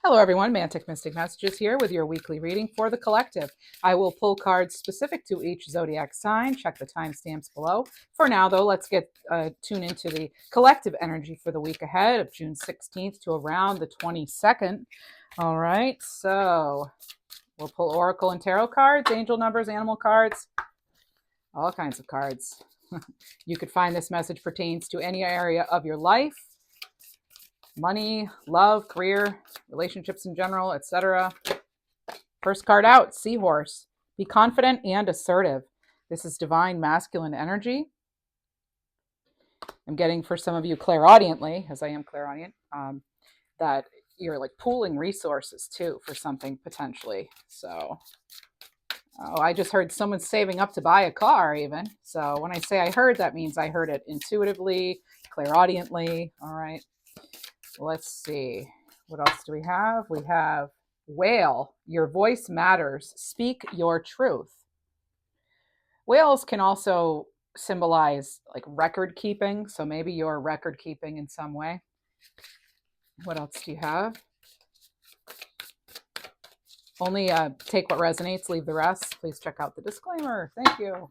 Hello, everyone. Mantic Mystic Messages here with your weekly reading for the collective. I will pull cards specific to each zodiac sign. Check the timestamps below. For now, though, let's get tuned into the collective energy for the week ahead of June 16th to around the 22nd. All right, so we'll pull oracle and tarot cards, angel numbers, animal cards, all kinds of cards. You could find this message pertains to any area of your life. Money, love, career, relationships in general, etc. First card out, Seahorse. Be confident and assertive. This is divine masculine energy. I'm getting for some of you clairaudiently, as I am clairaudient, that you're like pooling resources too for something potentially. So, I just heard someone saving up to buy a car even. So when I say I heard, that means I heard it intuitively, clairaudiently. All right. Let's see. What else do we have? We have whale. Your voice matters. Speak your truth. Whales can also symbolize like record keeping. So maybe you're record keeping in some way. What else do you have? Only take what resonates, leave the rest. Please check out the disclaimer. Thank you.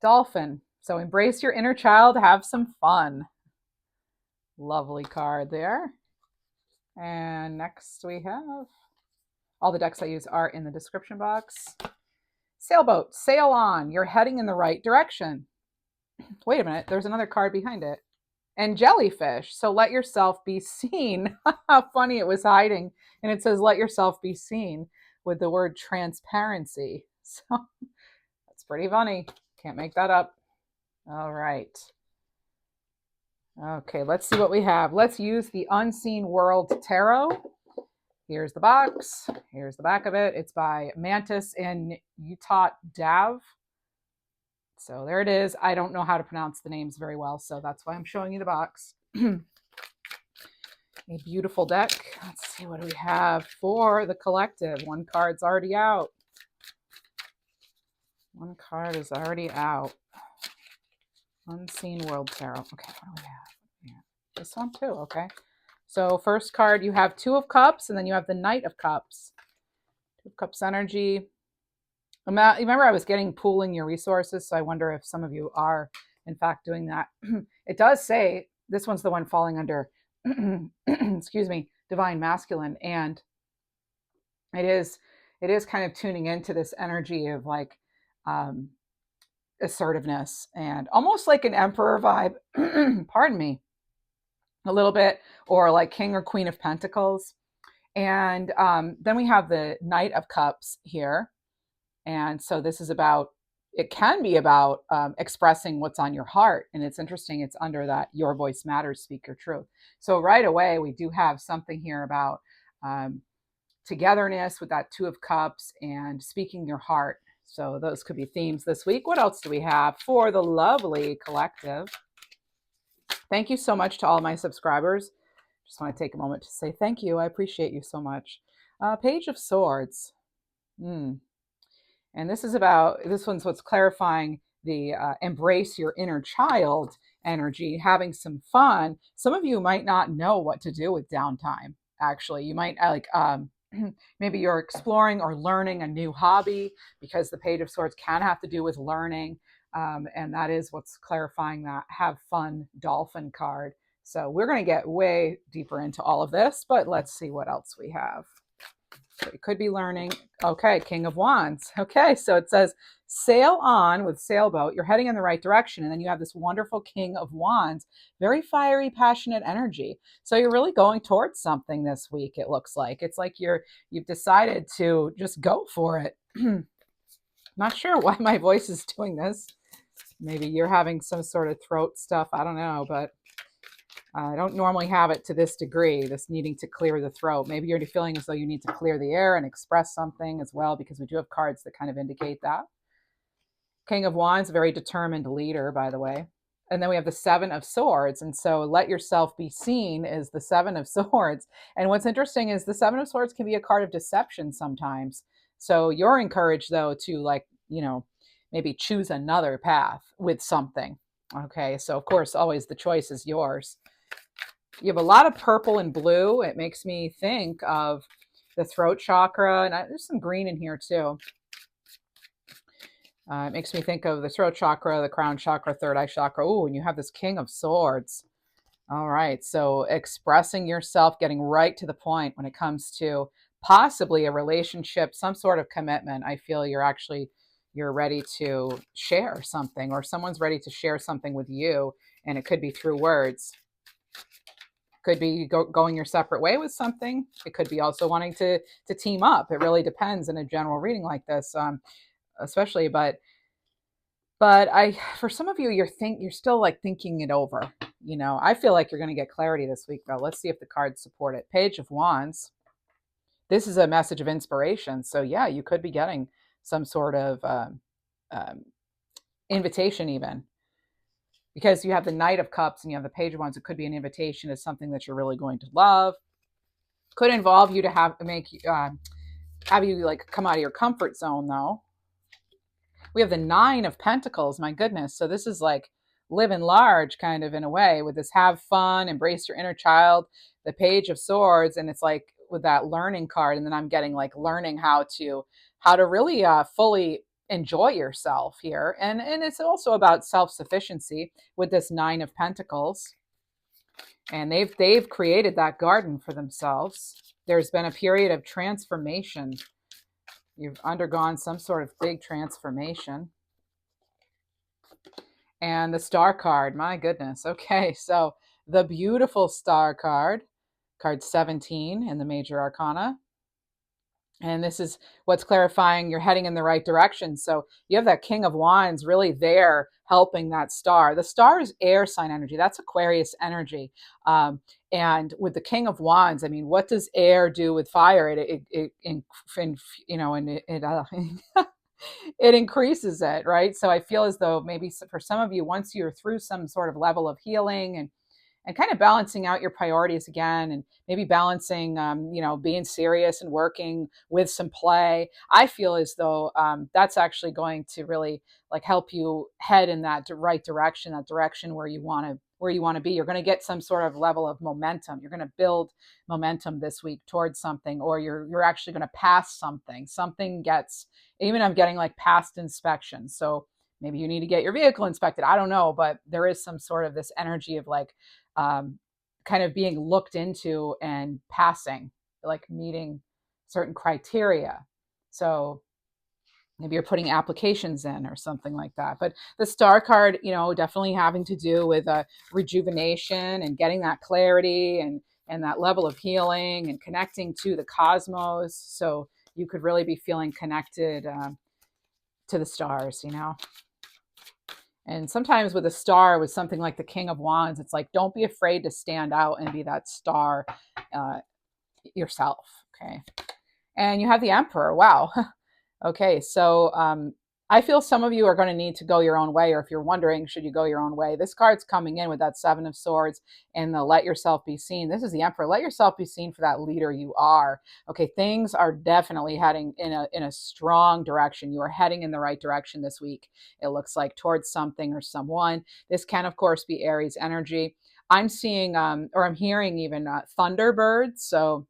Dolphin. So embrace your inner child. Have some fun. Lovely card there. And next we have, all the decks I use are in the description box. Sailboat, sail on. You're heading in the right direction. Wait a minute, there's another card behind it. And jellyfish, so let yourself be seen. How funny, it was hiding. And it says, let yourself be seen with the word transparency. So that's pretty funny. Can't make that up. All right. Okay, let's see what we have. Let's use the Unseen World Tarot. Here's the box. Here's the back of it. It's by Mantis and Utah Dav. So there it is. I don't know how to pronounce the names very well, so that's why I'm showing you the box. A beautiful deck. Let's see, what do we have for the collective? One card's already out. One card is already out. Unseen World Tarot. Okay, what do we have? Yeah, this one too, okay. So first card, you have Two of Cups, and then you have the Knight of Cups. Two of Cups energy. Remember, I was getting pooling your resources, so I wonder if some of you are, in fact, doing that. It does say, this one's the one falling under, excuse me, divine masculine, and it is kind of tuning into this energy of like assertiveness and almost like an emperor vibe, pardon me, a little bit, or like King or Queen of Pentacles. And then we have the Knight of Cups here. And so this is about, it can be about expressing what's on your heart. And it's interesting, it's under that your voice matters, speak your truth. So right away, we do have something here about togetherness with that Two of Cups and speaking your heart. So those could be themes this week. What else do we have for the lovely collective? Thank you so much to all my subscribers. Just want to take a moment to say thank you. I appreciate you so much. Page of Swords. And this one's what's clarifying the embrace your inner child energy, having some fun. Some of you might not know what to do with downtime, actually. You might maybe you're exploring or learning a new hobby, because the Page of Swords can have to do with learning. And that is what's clarifying that have fun dolphin card. So we're going to get way deeper into all of this, but let's see what else we have. So it could be learning. Okay, King of Wands. Okay, so it says sail on with sailboat. You're heading in the right direction. And then you have this wonderful King of Wands, very fiery, passionate energy. So you're really going towards something this week, it looks like. It's like you've decided to just go for it. Not sure why my voice is doing this. Maybe you're having some sort of throat stuff. I don't know, but I don't normally have it to this degree, this needing to clear the throat. Maybe you're feeling as though you need to clear the air and express something as well, because we do have cards that kind of indicate that. King of Wands, very determined leader, by the way. And then we have the Seven of Swords. And so let yourself be seen is the Seven of Swords. And what's interesting is the Seven of Swords can be a card of deception sometimes. So you're encouraged, though, to maybe choose another path with something. Okay, so of course, always the choice is yours. You have a lot of purple and blue. It makes me think of the throat chakra, and there's some green in here too. It makes me think of the throat chakra, the crown chakra, third eye chakra. Oh, and you have this King of Swords. All right. So expressing yourself, getting right to the point when it comes to possibly a relationship, some sort of commitment. I feel you're ready to share something, or someone's ready to share something with you, and it could be through words. Could be going your separate way with something. It could be also wanting to team up. It really depends in a general reading like this, especially. But I, for some of you, you're still like thinking it over. I feel like you're going to get clarity this week, though. Let's see if the cards support it. Page of Wands. This is a message of inspiration. So yeah, you could be getting some sort of um, invitation, even because you have the Knight of Cups and you have the Page of Wands. It could be an invitation to something that you're really going to love. Could involve you to have you like come out of your comfort zone, though. We have the Nine of Pentacles. My goodness. So this is like living large, kind of, in a way, with this have fun, embrace your inner child, the Page of Swords, and it's like with that learning card. And then I'm getting like learning how to really fully enjoy yourself here. And it's also about self-sufficiency with this Nine of Pentacles. And they've created that garden for themselves. There's been a period of transformation. You've undergone some sort of big transformation. And the Star card, my goodness. Okay, so the beautiful Star card 17 in the Major Arcana. And this is what's clarifying you're heading in the right direction. So you have that King of Wands really there helping that star. The star is air sign energy. That's Aquarius energy. And with the King of Wands, I mean, what does air do with fire? It increases it, right? So I feel as though maybe for some of you, once you're through some sort of level of healing and kind of balancing out your priorities again, and maybe balancing being serious and working with some play, I feel as though that's actually going to really like help you head in that right direction, that direction where you want to be. You're going to get some sort of level of momentum. You're going to build momentum this week towards something, or you're actually going to pass something gets, even I'm getting like past inspection. So maybe you need to get your vehicle inspected, I don't know, but there is some sort of this energy of like kind of being looked into and passing, like meeting certain criteria. So maybe you're putting applications in or something like that. But the Star card, definitely having to do with rejuvenation and getting that clarity and that level of healing and connecting to the cosmos. So you could really be feeling connected to the stars. And sometimes with a star, with something like the King of Wands, it's like, don't be afraid to stand out and be that star yourself. Okay. And you have the Emperor. Wow. Okay. So I feel some of you are going to need to go your own way, or if you're wondering, should you go your own way? This card's coming in with that Seven of Swords and the let yourself be seen. This is the Emperor. Let yourself be seen for that leader you are. Okay, things are definitely heading in a strong direction. You are heading in the right direction this week. It looks like towards something or someone. This can, of course, be Aries energy. I'm seeing, or I'm hearing even thunderbirds. So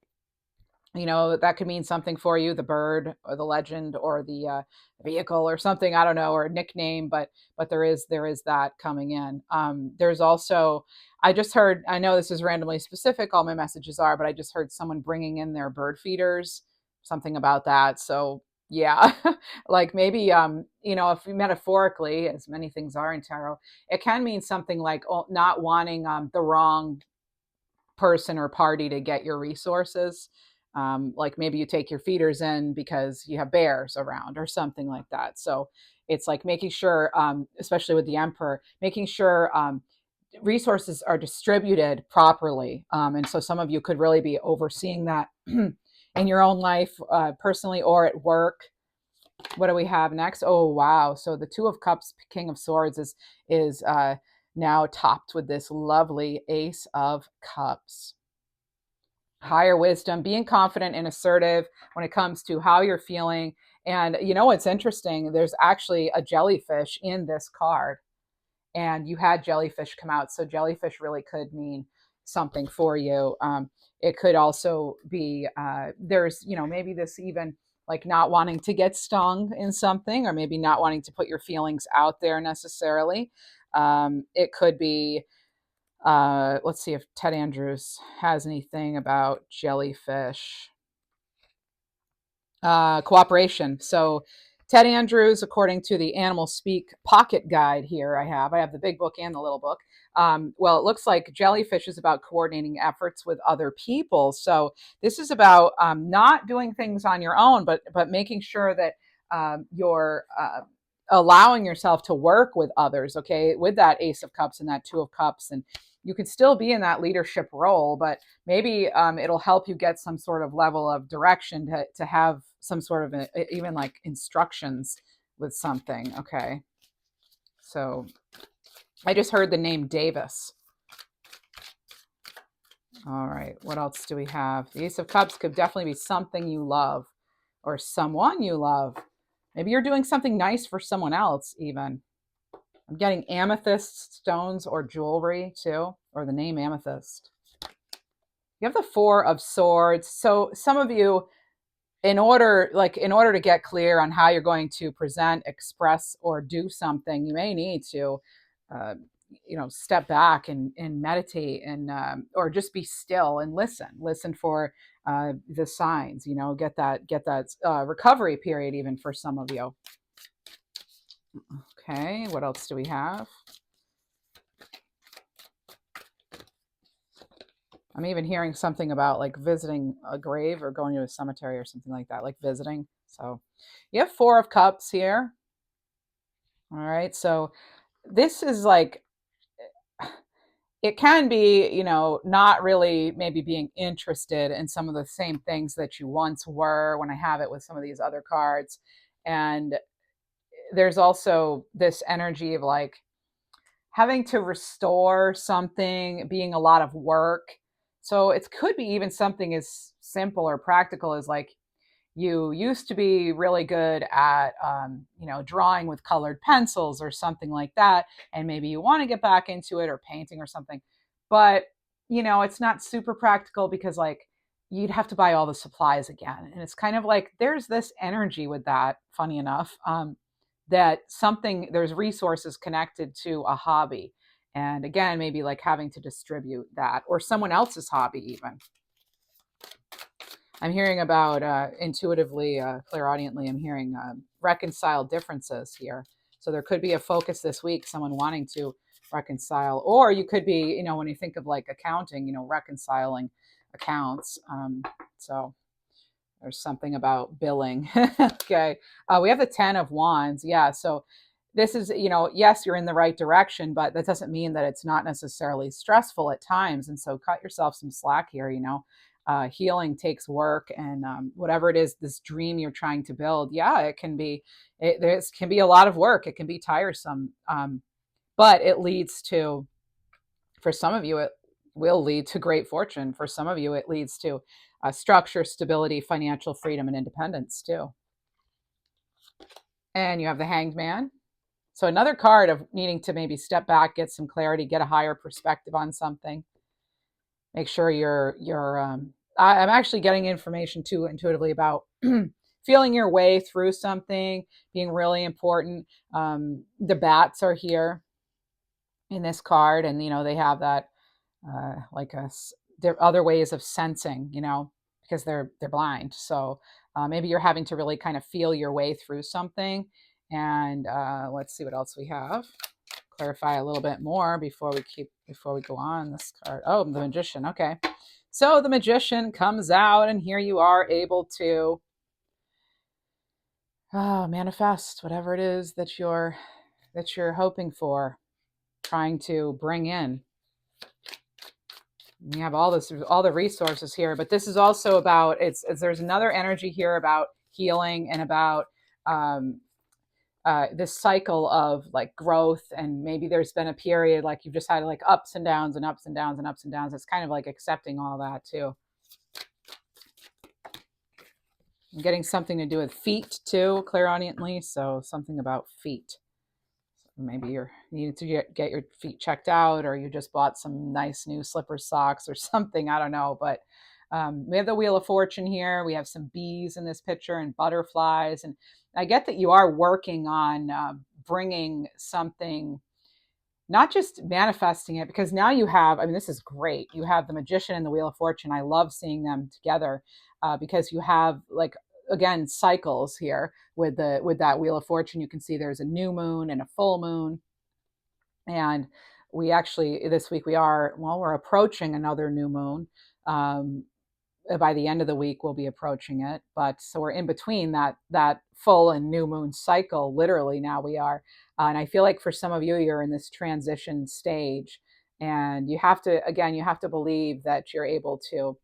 that could mean something for you, the bird or the legend or the vehicle or something, I don't know, or a nickname, but there is that coming in. There's also, I just heard, I know this is randomly specific, all my messages are, but I just heard someone bringing in their bird feeders, something about that. So yeah, like maybe if metaphorically, as many things are in tarot, it can mean something like not wanting the wrong person or party to get your resources. Like maybe you take your feeders in because you have bears around or something like that. So it's like making sure, especially with the Emperor, making sure resources are distributed properly. And so some of you could really be overseeing that in your own life, personally or at work. What do we have next? Oh, wow. So the Two of Cups, King of Swords is now topped with this lovely Ace of Cups. Higher wisdom, being confident and assertive when it comes to how you're feeling. And what's interesting, there's actually a jellyfish in this card, and you had jellyfish come out. So jellyfish really could mean something for you. It could also be there's, maybe this even like not wanting to get stung in something, or maybe not wanting to put your feelings out there necessarily. It could be, let's see if Ted Andrews has anything about jellyfish. Cooperation. So Ted Andrews, according to the Animal Speak pocket guide here, I have the big book and the little book. Well, it looks like jellyfish is about coordinating efforts with other people. So this is about not doing things on your own, but making sure that you're allowing yourself to work with others. Okay, with that Ace of Cups and that Two of Cups, and you can still be in that leadership role, but maybe it'll help you get some sort of level of direction to have some sort of even like instructions with something. Okay, so I just heard the name Davis. All right, what else do we have? The Ace of Cups could definitely be something you love or someone you love. Maybe you're doing something nice for someone else even. I'm getting amethyst stones or jewelry too, or the name amethyst. You have the Four of Swords. So some of you, in order to get clear on how you're going to present, express, or do something, you may need to uh, step back and meditate, and or just be still and listen for the signs, get that recovery period even for some of you. Okay, what else do we have? I'm even hearing something about like visiting a grave or going to a cemetery or something like that, like visiting. So you have Four of Cups here. All right. So this is like, it can be, not really maybe being interested in some of the same things that you once were when I have it with some of these other cards. And there's also this energy of like having to restore something, being a lot of work. So it could be even something as simple or practical as like you used to be really good at, drawing with colored pencils or something like that. And maybe you want to get back into it, or painting or something. But, it's not super practical because like you'd have to buy all the supplies again. And it's kind of like there's this energy with that, funny enough, that there's resources connected to a hobby. And again, maybe like having to distribute that or someone else's hobby even. I'm hearing about intuitively, clairaudiently, I'm hearing reconcile differences here. So there could be a focus this week, someone wanting to reconcile, or you could be, when you think of like accounting, reconciling accounts. So there's something about billing. Okay. We have the 10 of Wands. Yeah. So this is, yes, you're in the right direction, but that doesn't mean that it's not necessarily stressful at times. And so cut yourself some slack here. Healing takes work, and whatever it is, this dream you're trying to build, yeah, there can be a lot of work. It can be tiresome, but it leads to, for some of you, it will lead to great fortune. For some of you, it leads to structure, stability, financial freedom, and independence too. And you have the Hanged Man. So another card of needing to maybe step back, get some clarity, get a higher perspective on something. Make sure I'm actually getting information too intuitively about feeling your way through something being really important. The bats are here in this card, and they have that there are other ways of sensing, because they're blind. So maybe you're having to really kind of feel your way through something. And let's see what else we have. Clarify a little bit more before we go on this card. Oh, the Magician. Okay. So the Magician comes out, and here you are able to manifest whatever it is that you're hoping for, trying to bring in. You have all the resources here, but this is also about there's another energy here about healing and about this cycle of like growth, and maybe there's been a period like you've just had like ups and downs and ups and downs and ups and downs. It's kind of like accepting all that too. I'm getting something to do with feet too, clairaudiently, so something about feet. Maybe you need to get your feet checked out, or you just bought some nice new slipper socks or something. I don't know. But we have the Wheel of Fortune here. We have some bees in this picture and butterflies. And I get that you are working on bringing something, not just manifesting it, because now you have, I mean, this is great. You have the Magician and the Wheel of Fortune. I love seeing them together because you have, like, again, cycles here with that Wheel of Fortune. You can see there's a new moon and a full moon. And we actually, this week, we're approaching another new moon. Um, by the end of the week we'll be approaching it, but so we're in between that full and new moon cycle, literally. Now we are, and I feel like for some of you, you're in this transition stage, and you have to, again, you have to believe that you're able to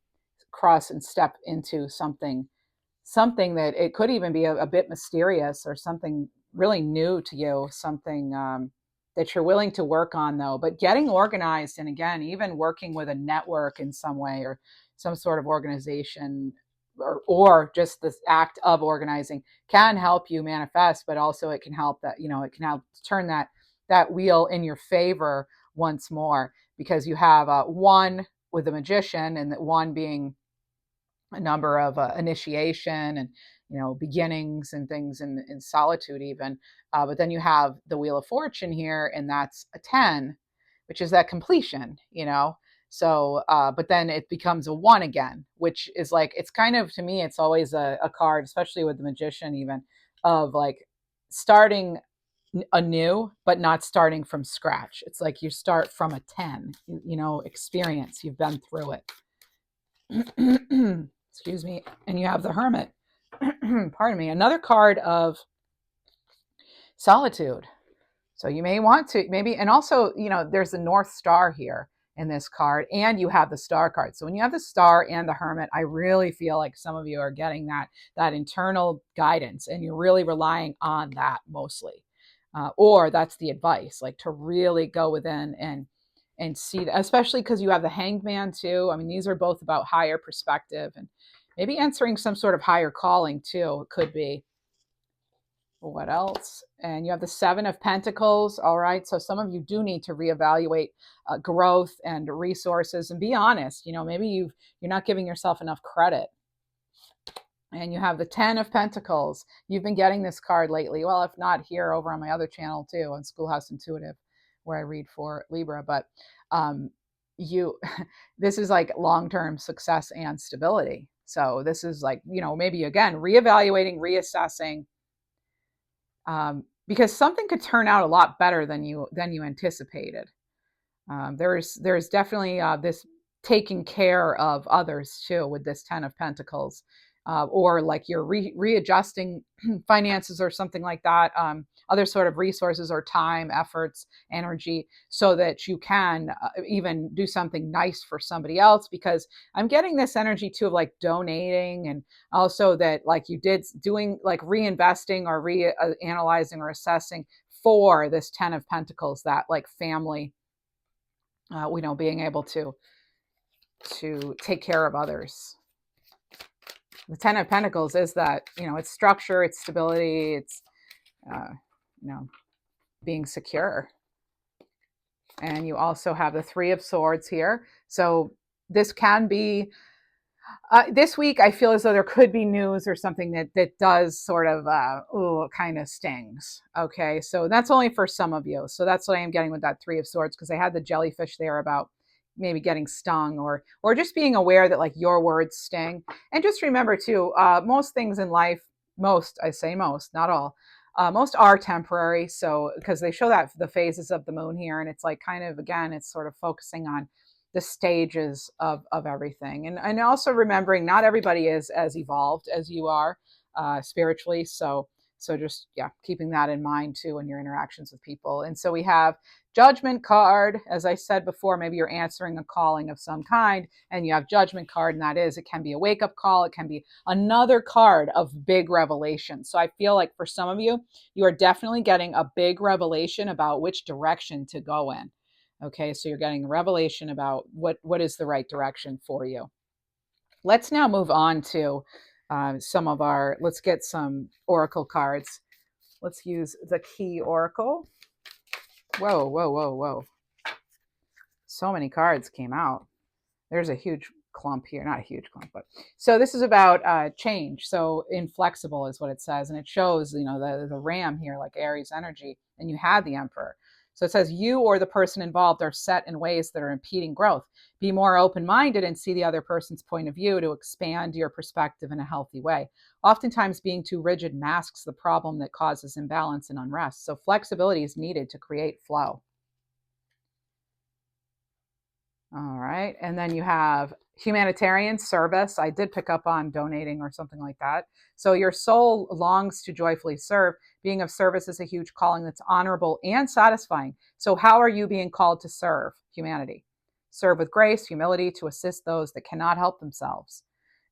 cross and step into something that it could even be a bit mysterious, or something really new to you, something that you're willing to work on, though. But getting organized, and again, even working with a network in some way, or some sort of organization, or just this act of organizing, can help you manifest. But also it can help that, it can help turn that wheel in your favor once more, because you have one with the Magician, and that one being a number of initiation and beginnings and things in solitude even, but then you have the Wheel of Fortune here, and that's a 10, which is that completion. So but then it becomes a 1 again, which is like, it's kind of, to me, it's always a card, especially with the Magician even, of like starting anew, but not starting from scratch. It's like you start from a 10, experience, you've been through it. Excuse me. And you have the Hermit. Pardon me. Another card of solitude. So you may want to, maybe, and also, there's the North Star here in this card, and you have the Star card. So when you have the Star and the Hermit, I really feel like some of you are getting that internal guidance, and you're really relying on that mostly. Or that's the advice, like to really go within and see that, especially because you have the Hanged Man too. I mean, these are both about higher perspective, and maybe answering some sort of higher calling too. It could be. What else? And you have the Seven of Pentacles. All right. So some of you do need to reevaluate growth and resources, and be honest. Maybe you're not giving yourself enough credit. And you have the 10 of Pentacles. You've been getting this card lately. Well, if not, here, over on my other channel too, on Schoolhouse Intuitive, where I read for Libra. But this is like long-term success and stability. So this is like, maybe again, reevaluating, reassessing, because something could turn out a lot better than you anticipated. There's definitely this taking care of others too with this 10 of Pentacles, or like you're readjusting finances or something like that, other sort of resources or time, efforts, energy, so that you can even do something nice for somebody else. Because I'm getting this energy too of like donating, and also that like you did doing like reinvesting or reanalyzing or assessing for this 10 of Pentacles, that like family, being able to take care of others. The 10 of Pentacles is that, it's structure, it's stability, it's, being secure. And you also have the Three of Swords here. So this can be, this week, I feel as though there could be news or something that does sort of, kind of stings. Okay, so that's only for some of you. So that's what I am getting with that Three of Swords, because I had the jellyfish there about maybe getting stung, or just being aware that like your words sting. And just remember too, most things in life, I say most, not all, most are temporary. So because they show that the phases of the moon here, and it's like kind of, again, it's sort of focusing on the stages of everything, and also remembering not everybody is as evolved as you are spiritually. So just, yeah, keeping that in mind too in your interactions with people. And so we have Judgment card. As I said before, maybe you're answering a calling of some kind, and you have Judgment card, and that is, it can be a wake-up call, it can be another card of big revelation. So I feel like for some of you, you are definitely getting a big revelation about which direction to go in. Okay, so you're getting a revelation about what is the right direction for you. Let's now move on to let's get some oracle cards. Let's use the Key Oracle. Whoa, whoa, whoa, whoa. So many cards came out. There's a huge clump here, not a huge clump, but so this is about change. So inflexible is what it says, and it shows the ram here, like Aries energy, and you had the Emperor. So it says you or the person involved are set in ways that are impeding growth. Be more open-minded and see the other person's point of view to expand your perspective in a healthy way. Oftentimes, being too rigid masks the problem that causes imbalance and unrest. So flexibility is needed to create flow. All right. And then you have humanitarian service. I did pick up on donating or something like that. So your soul longs to joyfully serve. Being of service is a huge calling that's honorable and satisfying. So, how are you being called to serve humanity? Serve with grace, humility to assist those that cannot help themselves.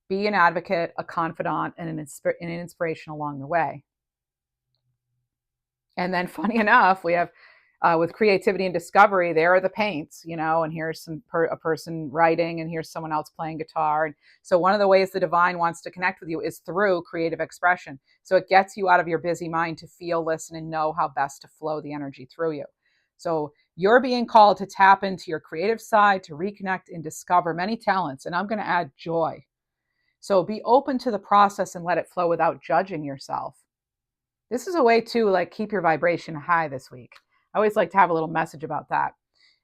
Be an advocate, a confidant, and an inspiration along the way. And then, funny enough, we have with creativity and discovery, there are the paints, and here's a person writing, and here's someone else playing guitar. And so one of the ways the divine wants to connect with you is through creative expression. So it gets you out of your busy mind to feel, listen, and know how best to flow the energy through you. So you're being called to tap into your creative side, to reconnect and discover many talents. And I'm going to add joy. So be open to the process and let it flow without judging yourself. This is a way to keep your vibration high this week. I always like to have a little message about that,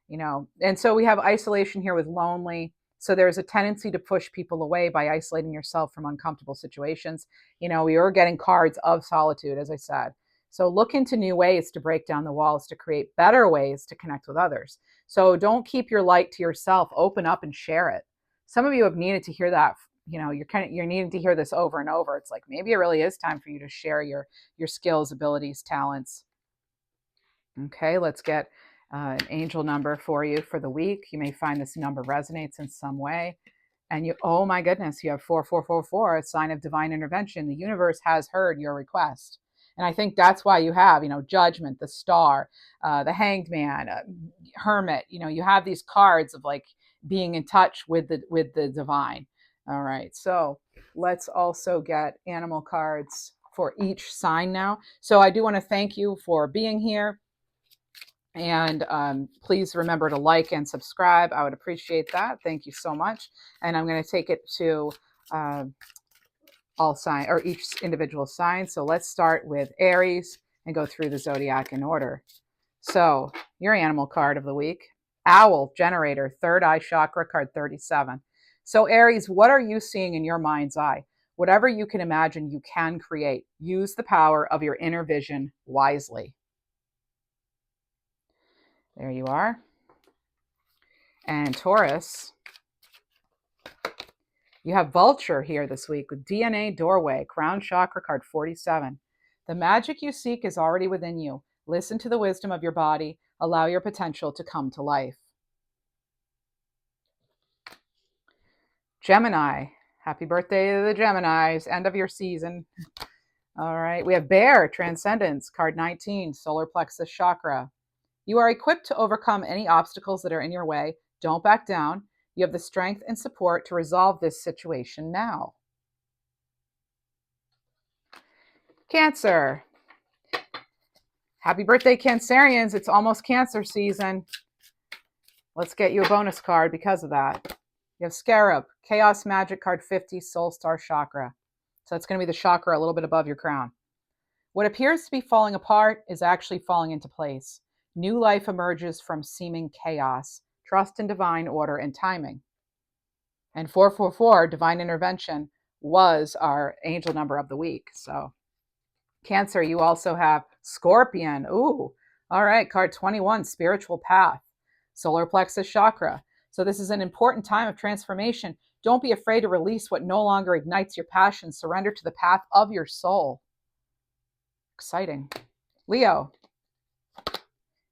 And so we have isolation here with lonely. So there's a tendency to push people away by isolating yourself from uncomfortable situations. We are getting cards of solitude, as I said. So look into new ways to break down the walls to create better ways to connect with others. So don't keep your light to yourself. Open up and share it. Some of you have needed to hear that. You're needing to hear this over and over. It's like maybe it really is time for you to share your skills, abilities, talents. Okay, let's get an angel number for you for the week. You may find this number resonates in some way. And oh my goodness, you have 4444, a sign of divine intervention. The universe has heard your request. And I think that's why you have, judgment, the star, the hanged man, hermit. You have these cards of being in touch with the divine. All right, so let's also get animal cards for each sign now. So I do want to thank you for being here. And please remember to like and subscribe. I would appreciate that. Thank you so much. And I'm going to take it to all sign or each individual sign. So let's start with Aries and go through the zodiac in order. So your animal card of the week, Owl Generator, third eye chakra, card 37. So Aries, what are you seeing in your mind's eye? Whatever you can imagine, you can create. Use the power of your inner vision wisely. There you are. And Taurus, you have Vulture here this week with DNA Doorway, Crown Chakra, card 47. The magic you seek is already within you. Listen to the wisdom of your body. Allow your potential to come to life. Gemini, happy birthday to the Geminis, end of your season. All right, we have Bear, Transcendence, card 19, Solar Plexus Chakra. You are equipped to overcome any obstacles that are in your way. Don't back down. You have the strength and support to resolve this situation now. Cancer. Happy birthday, Cancerians. It's almost Cancer season. Let's get you a bonus card because of that. You have Scarab, Chaos Magic, card 50, Soul Star Chakra. So that's going to be the chakra a little bit above your crown. What appears to be falling apart is actually falling into place. New life emerges from seeming chaos. Trust in divine order and timing. And 444, divine intervention, was our angel number of the week. So Cancer, you also have Scorpion. Ooh, all right, card 21, Spiritual Path, Solar Plexus Chakra. So this is an important time of transformation. Don't be afraid to release what no longer ignites your passion. Surrender to the path of your soul. Exciting. Leo,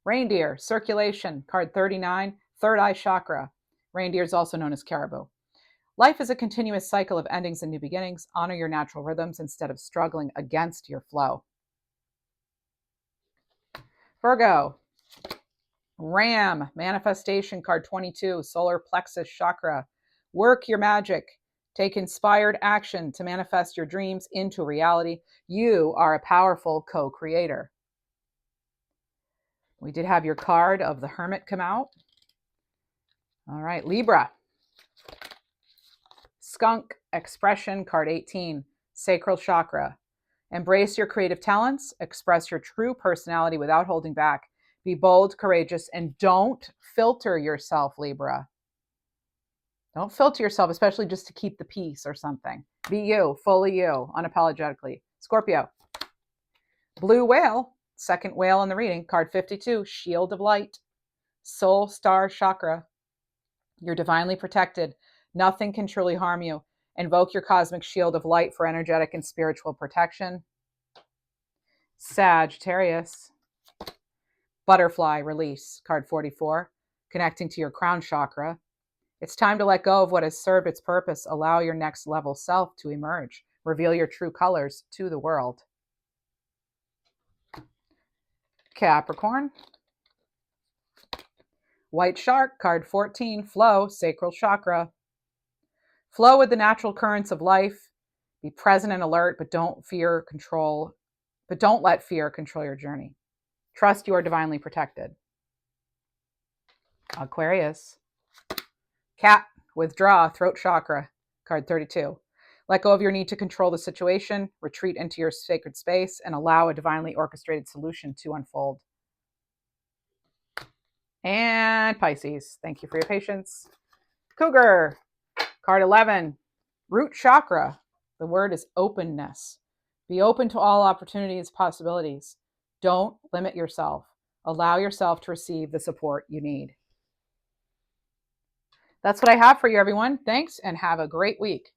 Reindeer, Circulation, card 39, Third Eye Chakra. Reindeer is also known as caribou. Life is a continuous cycle of endings and new beginnings. Honor your natural rhythms instead of struggling against your flow. Virgo, Ram, Manifestation, card 22, Solar Plexus Chakra. Work your magic. Take inspired action to manifest your dreams into reality. You are a powerful co-creator. We did have your card of the Hermit come out. All right, Libra. Skunk expression, card 18, sacral chakra. Embrace your creative talents, express your true personality without holding back. Be bold, courageous, and don't filter yourself, Libra. Don't filter yourself, especially just to keep the peace or something. Be you, fully you, unapologetically. Scorpio. Blue whale, second whale in the reading, card 52, shield of light, soul star chakra. You're divinely protected. Nothing can truly harm you. Invoke your cosmic shield of light for energetic and spiritual protection. Sagittarius. Butterfly release, card 44, connecting to your crown chakra. It's time to let go of what has served its purpose. Allow your next level self to emerge. Reveal your true colors to the world. Capricorn. White shark, card 14, flow, sacral chakra. Flow with the natural currents of life. Be present and alert, but don't let fear control your journey. Trust you are divinely protected. Aquarius. Cat, withdraw, throat chakra, card 32. Let go of your need to control the situation, retreat into your sacred space, and allow a divinely orchestrated solution to unfold. And Pisces, thank you for your patience. Cougar, card 11, root chakra. The word is openness. Be open to all opportunities, possibilities. Don't limit yourself. Allow yourself to receive the support you need. That's what I have for you, everyone. Thanks, and have a great week.